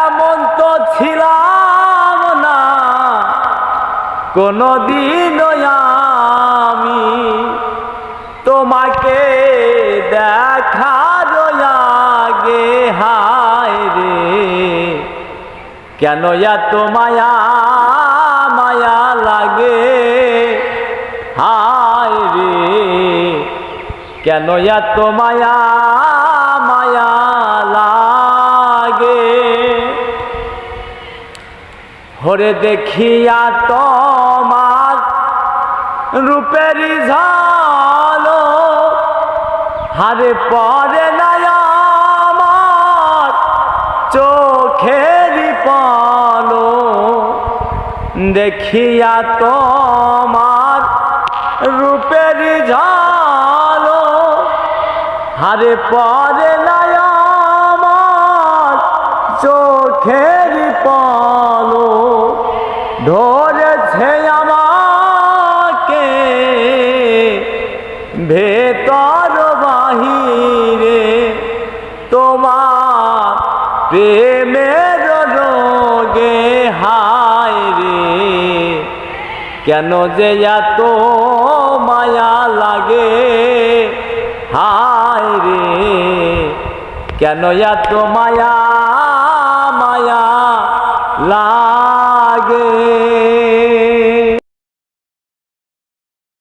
এমন তো ছিলাম না কোনদিনও আমি তোমাকে দেখার আগে। হায় রে কেন এত মায়া মায়া লাগে। হায় রে কেন এত মায়া মায়া লাগে। হরে দেখিয়া তোমার রূপেরই ঝালো হারে পরে না আমার চোখেরই পালো। দেখিয়া তোমার রূপেরই ঝালো হারে পরে না আমার চোখেরই পালো। ধরেছে আমাকে ভেতর বাহিরে তোমার প্রেমের রোগে। হায় রে কেন যে এত মায়া লাগে। হায় রে কেন এত মায়া মায়া লাগে।